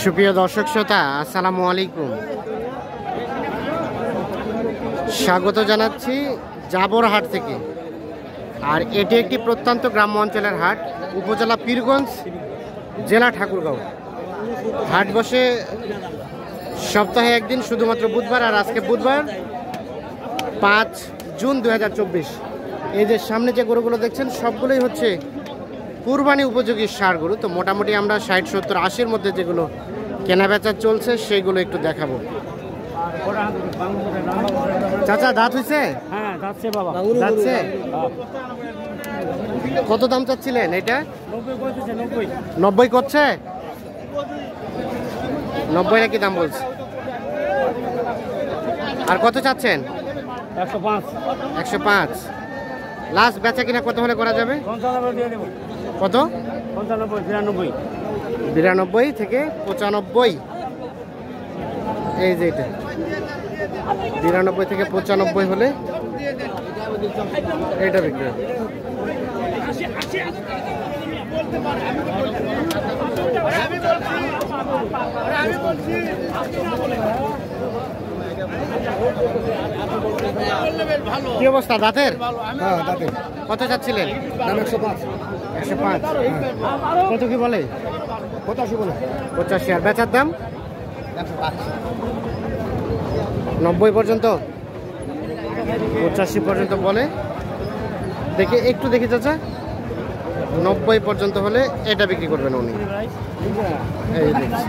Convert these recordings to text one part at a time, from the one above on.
সুপ্রিয় দর্শক শ্রোতা, আসসালামু আলাইকুম। স্বাগত জানাচ্ছি জাবরহাট থেকে। আর এটি একটি প্রত্যন্ত গ্রাম্য অঞ্চলের হাট, উপজেলা পীরগঞ্জ, জেলা ঠাকুরগাঁও। হাট বসে সপ্তাহে একদিন, শুধুমাত্র বুধবার। আর আজকে বুধবার 5 জুন 2024। এই যে সামনে যে গরুগুলো দেখছেন সবগুলোই হচ্ছে কুরবানি উপযোগী ষাঁড় গরু। তো মোটামুটি আমরা 60, 70, 80-র মধ্যে যেগুলো কেনা বেচা চলছে সেইগুলো একটু দেখাবো। চাচা, দাঁত হয়েছে? হ্যাঁ, যাচ্ছে বাবা, যাচ্ছে। কত দাম চাচ্ছিলেন এটা? 90 করছে। 90 নাকি দাম বলছে? আর কত চাচ্ছেন? 105। লাস্ট বেচা কিনা কত হলে করা যাবে? কত? 92 থেকে 95। এই যে এটা 92 থেকে 95 হলে এটা বিক্রি হবে। কি অবস্থা দাঁতের? হ্যাঁ, দাঁতের। কত চাচ্ছিলেন? দাম 105। 105। কত কি বলে? 85 বলে। 85। আর বেচার দাম 90 পর্যন্ত, 85 পর্যন্ত বলে। দেখে একটু দেখি চাচা, 90 পর্যন্ত হলে এটা বিক্রি করবেন উনি। এই দেখছি।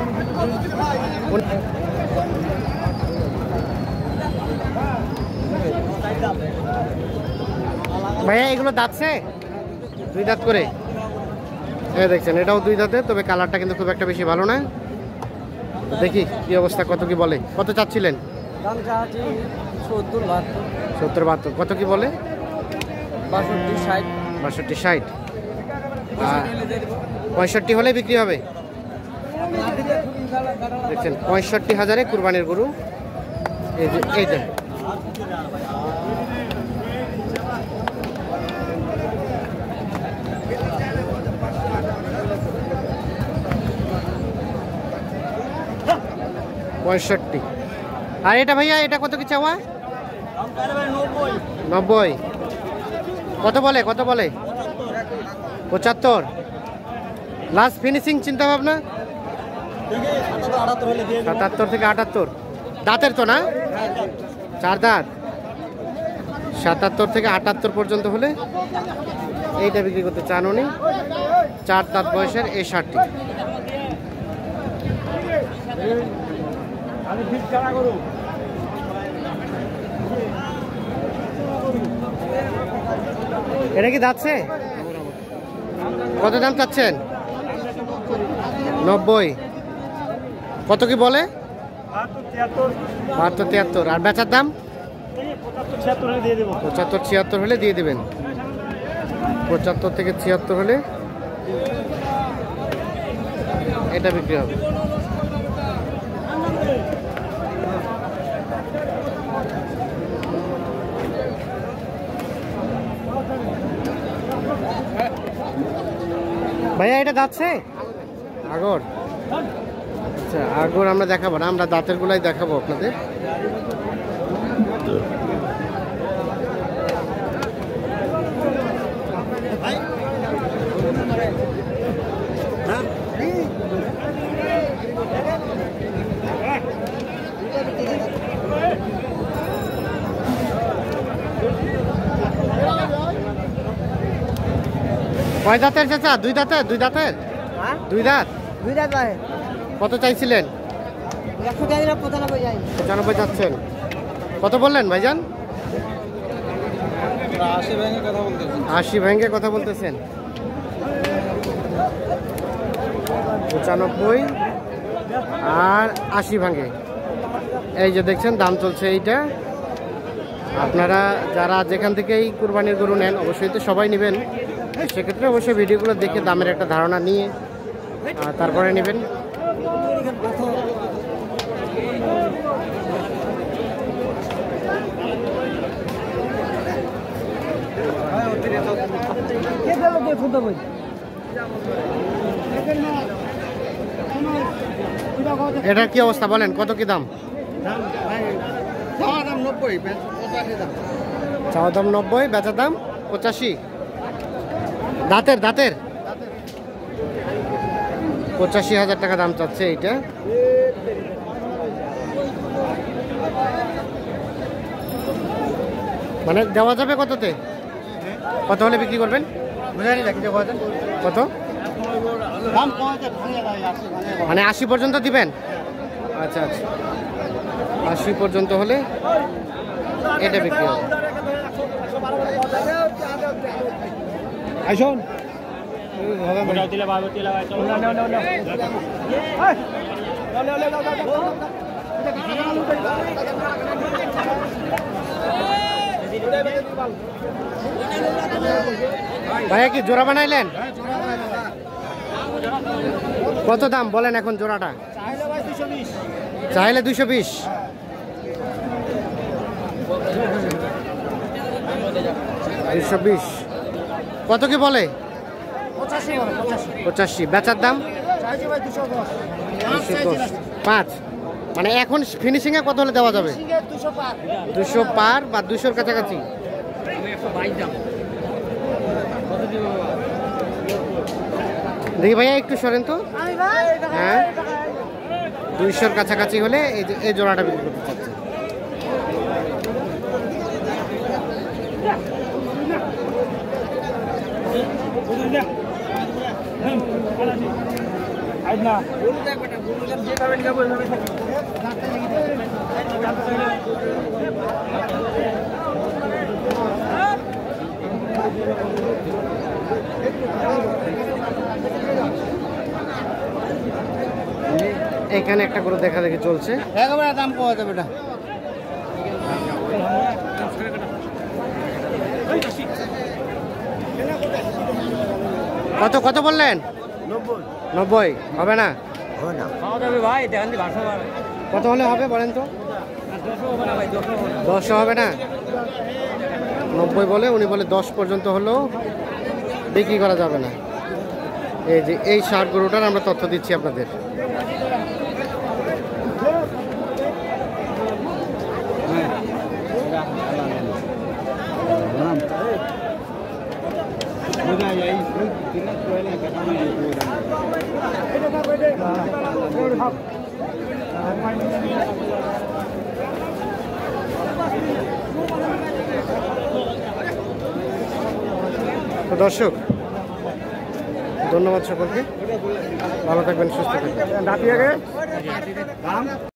ভাইয়া এগুলো দাঁতছে? 2 দাঁত করে। এই দেখছেন, এটাও 2 দাঁতে, তবে কালারটা কিন্তু খুব একটা বেশি ভালো না। দেখি কি অবস্থা, কত কি বলে। কত চাচ্ছিলেন? 70-72। কত কি বলে? 62-60। আর 65 হলে বিক্রি হবে। দেখছেন 65,000-এ কুরবানির গরু। এই যে এইটা $65। আর এটা ভাইয়া, এটা কত কি চাওয়া? 90। কত বলে? 75। লাস্ট ফিনিশিং চিন্তা ভাবনা 77 থেকে 78। দাঁতের তো না? 4 দাঁত। 77 থেকে 78 পর্যন্ত হলে এইটা বিক্রি করতে চান উনি। 4 দাঁত বয়সের এই ষাঁড়টি। এটা কি যাচ্ছে? কত দাম চাচ্ছেন? 90। কত কি বলে? 72-73। আর বেচার দাম 75-76 হলে দিয়ে দেবেন। 75 থেকে 76 হলে এটা বিক্রি হবে। ভাইয়া এটা যাচ্ছে আগর? আচ্ছা, আগর আমরা দেখাবো না, আমরা দাঁতের গুলাই দেখাবো আপনাদের। কয় দাঁতের চাচা? 2 দাঁতের। 2 দাঁতের? 2 দাঁত। 2 দাঁত আছে। কত চাইছিলেন? 95 চাচ্ছেন। কত বললেন ভাইজান? 80 ভেঙে কথা বলতেছেন। 95 আর 80 ভাঙে। এই যে দেখছেন দাম চলছে এইটা। আপনারা যারা যেখান থেকেই কুরবানির গরু নেন, অবশ্যই তো সবাই নেবেন, সেক্ষেত্রে অবশ্যই ভিডিওগুলো দেখে দামের একটা ধারণা নিয়ে তারপরে নেবেন। এটার কি অবস্থা বলেন, কত কি দাম? চাওয়া দাম 90, বেচার দাম 85। দাঁতের 85,000 টাকা দাম চাচ্ছে এইটা। মানে দেওয়া যাবে কততে? কত হলে বিক্রি করবেন? কত? মানে 80 পর্যন্ত দিবেন? আচ্ছা আচ্ছা, 80 পর্যন্ত হলে এটা বিক্রি হবে। আইসন ভাইয়া কি জোড়া বানাইলেন? কত দাম বলেন এখন জোড়াটা? চাইলে 220। কত কি বলে? 85। বেচার দাম 5। মানে এখন ফিনিশিং এ কত হলে দেওয়া যাবে? 200 পার বা 200-র কাছাকাছি। দেখি ভাইয়া একটু সরেন তো। হ্যাঁ, 200-র কাছাকাছি হলে এই জোড়াটা বিক্রি করতে চাচ্ছে। এখানে একটা করে দেখা দেখি চলছে। একেবারে দাম পাওয়া যাবে না। কত কত বললেন? 90 হবে না? কত হলে হবে বলেন তো? 10 হবে না? 90 বলে, উনি বলে 10 পর্যন্ত হলেও বিক্রি করা যাবে না। এই যে এই ষাঁড় গরুটার আমরা তথ্য দিচ্ছি আপনাদের। তো দর্শক, ধন্যবাদ সকলকে, ভালো থাকবেন, সুস্থ থাকবেন।